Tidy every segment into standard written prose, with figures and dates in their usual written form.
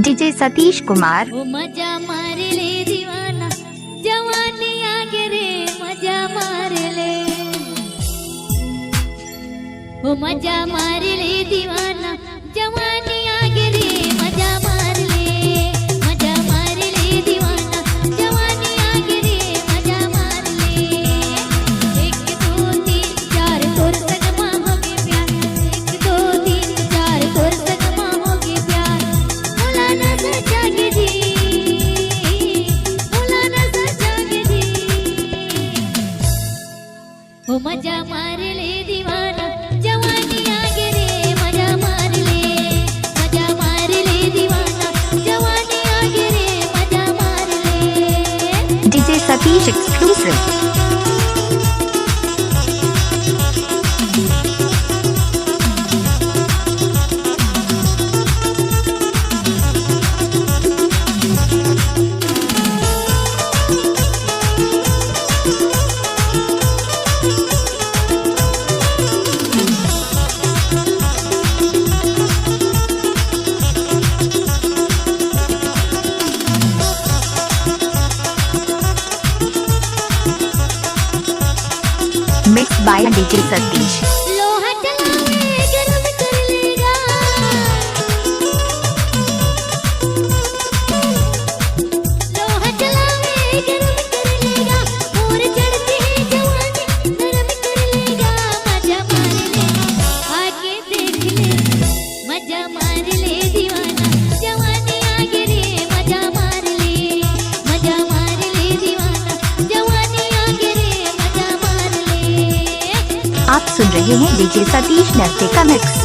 DJ Satish Kumar. ओ मजा मार ले दीवाना जवानी आगे रे मजा मार ले। ओ मजा मार ले दीवाना जवानी आगे रे मजा मार ले। मजा मार ले दीवाना जवानी आगे रे मजा मार ले। 1 2 3 4 तोर सगमा हो गए प्यार। 1 2 3 4 तोर सगमा हो गए प्यार। मौलाना सजागे जी मौलाना सजागे जी। ओ मजा मार ले दीवाना जवानी आगे रे मजा मार ले। मजा मार ले दीवाना जवानी आगे रे मजा मार ले। DJ Satish exclusive. Mix by DJ Satish. लोहा जलावे गरम कर लेगा। लोहा जलावे गरम कर लेगा। और चढ़ती है जवानी नरम कर लेगा। मजा मार ले आगे देख ले। मजा मार ले दीवाना जवानी आगे रे मजा मार ले। मजा मार ले दीवाना जवानी आगे रे मजा मार ले। आप सुन रहे हैं डीजे सतीश नृत्य का मिक्स।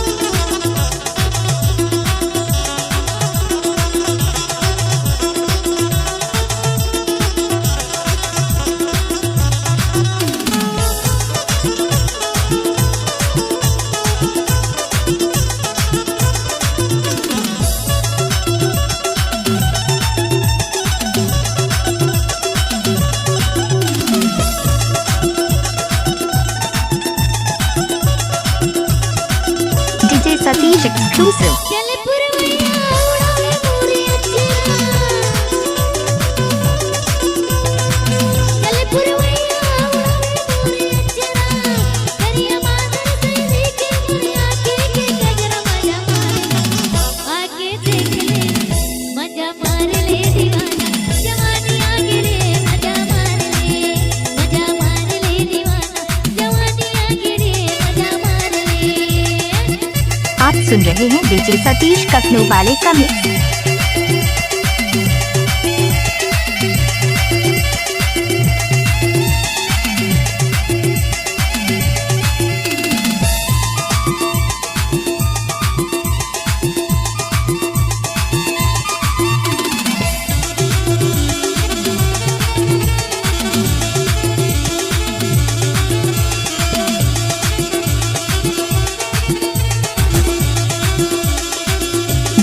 DJ Satish exclusive. चल पुरवैया उड़ावे मोरे अचरा। चल पुरवैया उड़ावे मोरे अचरा। करिया मादर से देखे मोरे आँखें के गजरा। मजा मार आगे देख ले। मजा मार ले दीवाना जवानी आगे रे मजा मार ले। मजा मार ले दीवाना जवानी आगे रे मजा मार ले। आप सुन रहे हैं डीजे सतीश कखनऊ वाले का मिक्स।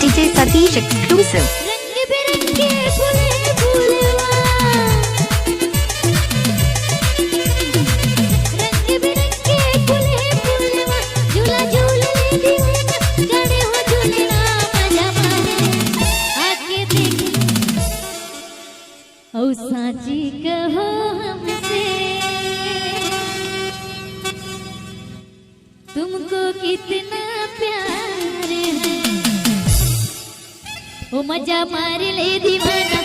DJ Satish exclusive. रंग बिरंगे फूले फूलवा। रंग बिरंगे फूले फूलवा। झूला झूल ले दीवाना खड़े हो झूलना। मजा मार आके देख ओ साची कहो हमसे तुमको कितना प्यार है। ओ मजा मार ले दीवाना